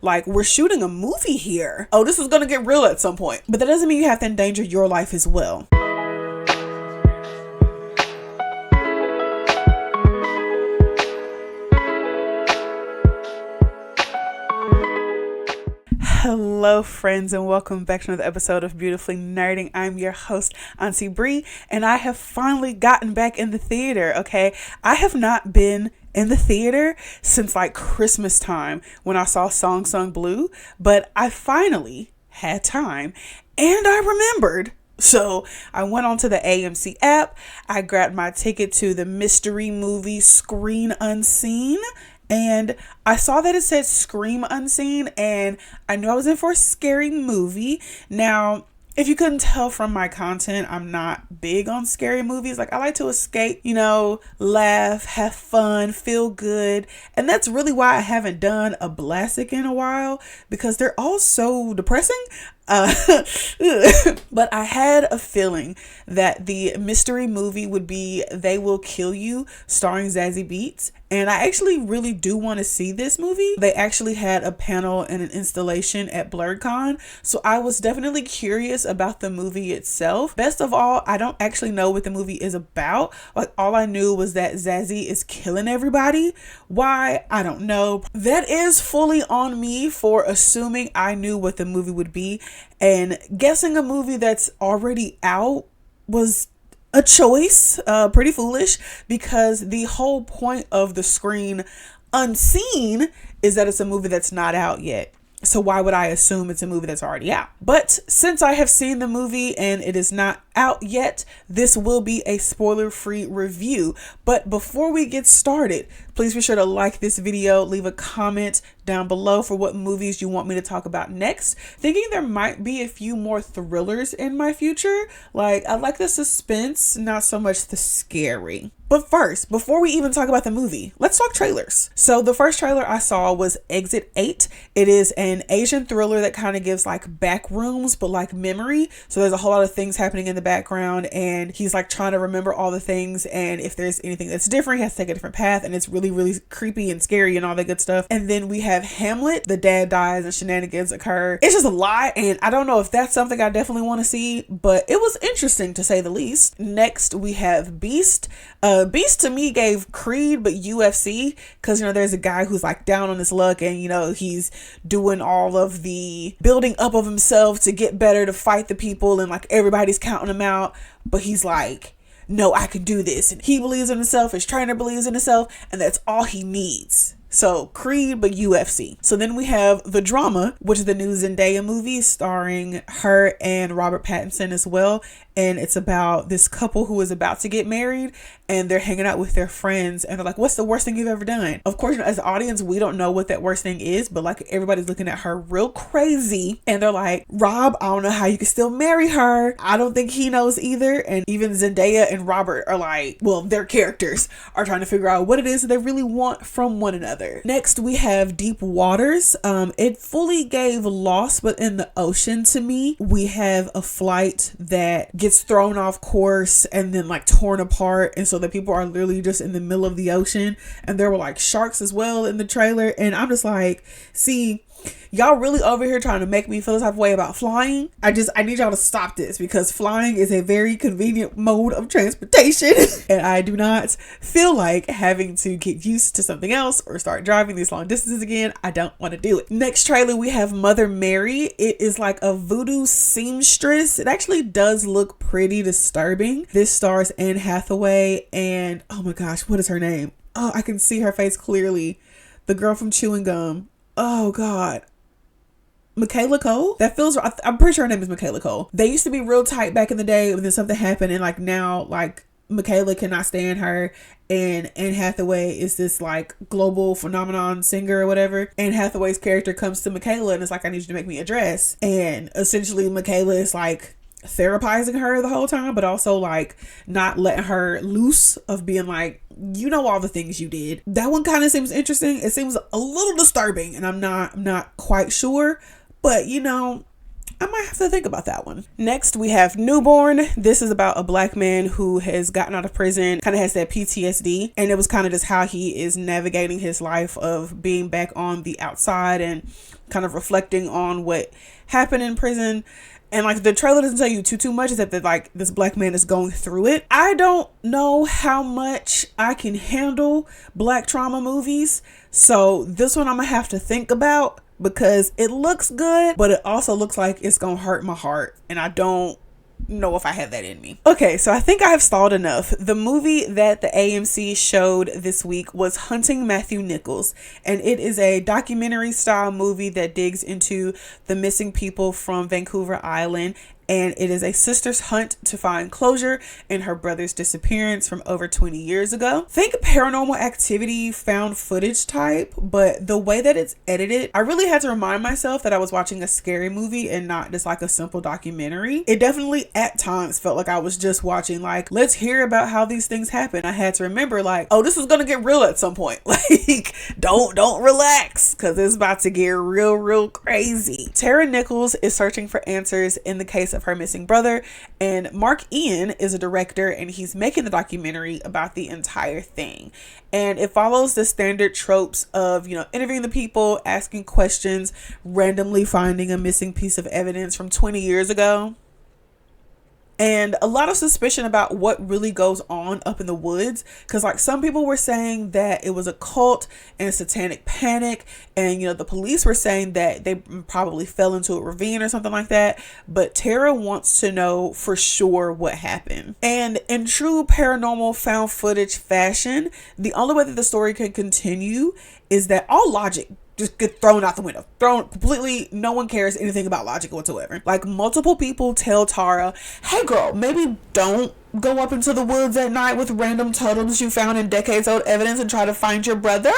Like, we're shooting a movie here. Oh, this is gonna get real at some point. But that doesn't mean you have to endanger your life as well. Hello friends, and welcome back to another episode of Beautifully Nerding. I'm your host, Auntie Bri, and I have finally gotten back in the theater, okay? I have not been in the theater since like Christmas time when I saw Song Sung Blue, but I finally had time and I remembered. So I went onto the AMC app, I grabbed my ticket to the mystery movie Scream Unseen, and I saw that it said Scream Unseen, and I knew I was in for a scary movie. Now, if you couldn't tell from my content, I'm not big on scary movies. Like, I like to escape, laugh, have fun, feel good. And that's really why I haven't done a Blasic in a while, because they're all so depressing. But I had a feeling that the mystery movie would be They Will Kill You, starring Zazie Beetz. And I actually really do want to see this movie. They actually had a panel and an installation at BlerDCon. So I was definitely curious about the movie itself. Best of all, I don't actually know what the movie is about. Like, all I knew was that Zazie is killing everybody. Why? I don't know. That is fully on me for assuming I knew what the movie would be. And guessing a movie that's already out was a choice, pretty foolish, because the whole point of the Scream Unseen is that it's a movie that's not out yet. So why would I assume it's a movie that's already out? But since I have seen the movie and it is not out yet, this will be a spoiler-free review. But before we get started, please be sure to like this video, leave a comment down below for what movies you want me to talk about next. Thinking there might be a few more thrillers in my future. Like, I like the suspense, not so much the scary. But first, before we even talk about the movie, let's talk trailers. So the first trailer I saw was Exit 8. It is an Asian thriller that kind of gives like back rooms, but like memory. So there's a whole lot of things happening in the background, and he's like trying to remember all the things. And if there's anything that's different, he has to take a different path. And it's really, really creepy and scary and all that good stuff. And then we have Hamlet. The dad dies and shenanigans occur. It's just a lot. And I don't know if that's something I definitely want to see, but it was interesting to say the least. Next, we have Beast. Beast to me gave Creed but UFC, because there's a guy who's like down on his luck, and he's doing all of the building up of himself to get better, to fight the people, and like everybody's counting him out, but he's like, no, I can do this, and he believes in himself, his trainer believes in himself, and that's all he needs. So Creed but UFC. So then we have The Drama, which is the new Zendaya movie starring her and Robert Pattinson as well. And it's about this couple who is about to get married, and they're hanging out with their friends, and they're like, what's the worst thing you've ever done? Of course, as the audience, we don't know what that worst thing is, but like everybody's looking at her real crazy, and they're like, Rob, I don't know how you can still marry her. I don't think he knows either. And even Zendaya and Robert are like, well, their characters are trying to figure out what it is that they really want from one another. Next, we have Deep Waters. It fully gave Lost but in the ocean to me. We have a flight that gets thrown off course and then like torn apart, and so the people are literally just in the middle of the ocean, and there were like sharks as well in the trailer, and I'm just like, see, y'all really over here trying to make me feel this type of way about flying. I need y'all to stop this, because flying is a very convenient mode of transportation and I do not feel like having to get used to something else or start driving these long distances again. I don't want to do it. Next trailer, we have Mother Mary. It is like a voodoo seamstress. It actually does look pretty disturbing. This stars Anne Hathaway and, oh my gosh, what is her name? Oh, I can see her face clearly. The girl from Chewing Gum. Oh God. Michaela Cole? That feels, I'm pretty sure her name is Michaela Cole. They used to be real tight back in the day, but then something happened, and like now, like Michaela cannot stand her, and Anne Hathaway is this like global phenomenon singer or whatever. Anne Hathaway's character comes to Michaela and is like, I need you to make me a dress. And essentially Michaela is like therapizing her the whole time, but also like not letting her loose of being like, all the things you did. That one kind of seems interesting. It seems a little disturbing, and I'm not quite sure, but I might have to think about that one. Next, we have Newborn. This is about a black man who has gotten out of prison, kind of has that PTSD, and it was kind of just how he is navigating his life of being back on the outside and kind of reflecting on what happened in prison. And like the trailer doesn't tell you too much, except that like this black man is going through it. I don't know how much I can handle black trauma movies, so this one I'm gonna have to think about, because it looks good, but it also looks like it's gonna hurt my heart, and I don't know if I have that in me. Okay, so I think I have stalled enough. The movie that the AMC showed this week was Hunting Matthew Nichols, and it is a documentary style movie that digs into the missing people from Vancouver Island, and it is a sister's hunt to find closure in her brother's disappearance from over 20 years ago. Think Paranormal Activity found footage type, but the way that it's edited, I really had to remind myself that I was watching a scary movie and not just like a simple documentary. It definitely at times felt like I was just watching like, let's hear about how these things happen. I had to remember like, oh, this is gonna get real at some point. Like, don't relax, because it's about to get real crazy. Tara Nichols is searching for answers in the case of her missing brother, and Mark Ian is a director, and he's making the documentary about the entire thing. And it follows the standard tropes of, you know, interviewing the people, asking questions, randomly finding a missing piece of evidence from 20 years ago, and a lot of suspicion about what really goes on up in the woods. Because like some people were saying that it was a cult and satanic panic, and you know the police were saying that they probably fell into a ravine or something like that. But Tara wants to know for sure what happened. And in true paranormal found footage fashion, the only way that the story can continue is that all logic just get thrown out the window, thrown completely. No one cares anything about logic whatsoever. Like multiple people tell Tara, hey girl, maybe don't go up into the woods at night with random totems you found in decades old evidence and try to find your brother.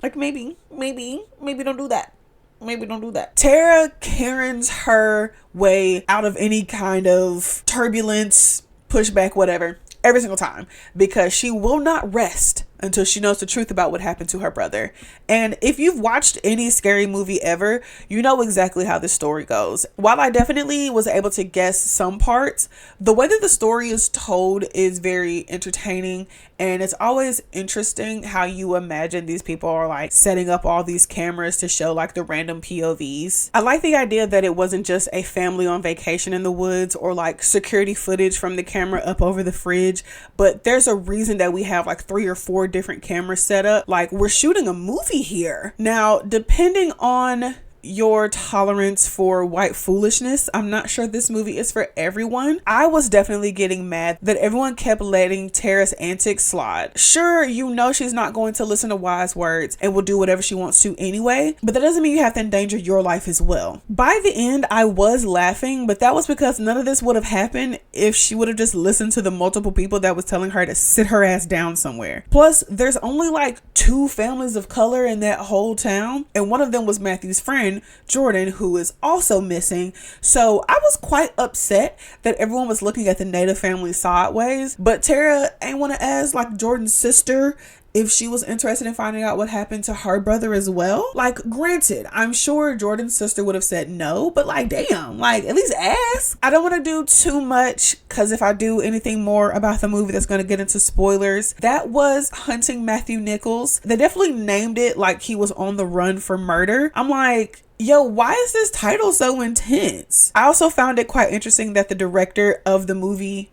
Like maybe don't do that. Maybe don't do that. Tara Karen's her way out of any kind of turbulence, pushback, whatever, every single time, because she will not rest until she knows the truth about what happened to her brother. And if you've watched any scary movie ever, you know exactly how this story goes. While I definitely was able to guess some parts, the way that the story is told is very entertaining, and it's always interesting how you imagine these people are like setting up all these cameras to show like the random POVs. I like the idea that it wasn't just a family on vacation in the woods or like security footage from the camera up over the fridge, but there's a reason that we have like 3 or 4 different cameras set up. Like we're shooting a movie here. Now, depending on your tolerance for white foolishness, I'm not sure this movie is for everyone. I was definitely getting mad that everyone kept letting Tara's antics slide. Sure, you know she's not going to listen to wise words and will do whatever she wants to anyway, but that doesn't mean you have to endanger your life as well. By the end, I was laughing, but that was because none of this would have happened if she would have just listened to the multiple people that was telling her to sit her ass down somewhere. Plus, there's only like 2 families of color in that whole town, and one of them was Matthew's friend, Jordan, who is also missing. So I was quite upset that everyone was looking at the Native family sideways, but Tara ain't want to ask like Jordan's sister if she was interested in finding out what happened to her brother as well. Like, granted, I'm sure Jordan's sister would have said no, but like, damn, like at least ask. I don't want to do too much, because if I do anything more about the movie, that's going to get into spoilers. That was Hunting Matthew Nichols. They definitely named it like he was on the run for murder. I'm like, yo, why is this title so intense? I also found it quite interesting that the director of the movie,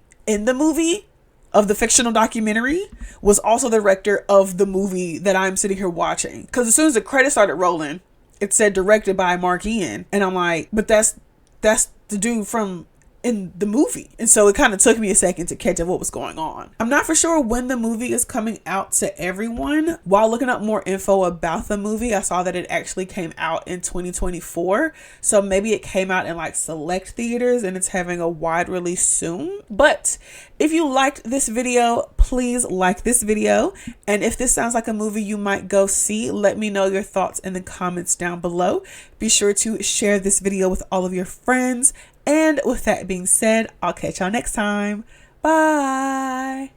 of the fictional documentary, was also the director of the movie that I'm sitting here watching. Because as soon as the credits started rolling, it said directed by Mark Ian. And I'm like, but that's the dude from in the movie. And so it kind of took me a second to catch up what was going on. I'm not for sure when the movie is coming out to everyone. While looking up more info about the movie, I saw that it actually came out in 2024. So maybe it came out in like select theaters and it's having a wide release soon. But if you liked this video, please like this video. And if this sounds like a movie you might go see, let me know your thoughts in the comments down below. Be sure to share this video with all of your friends. And with that being said, I'll catch y'all next time. Bye.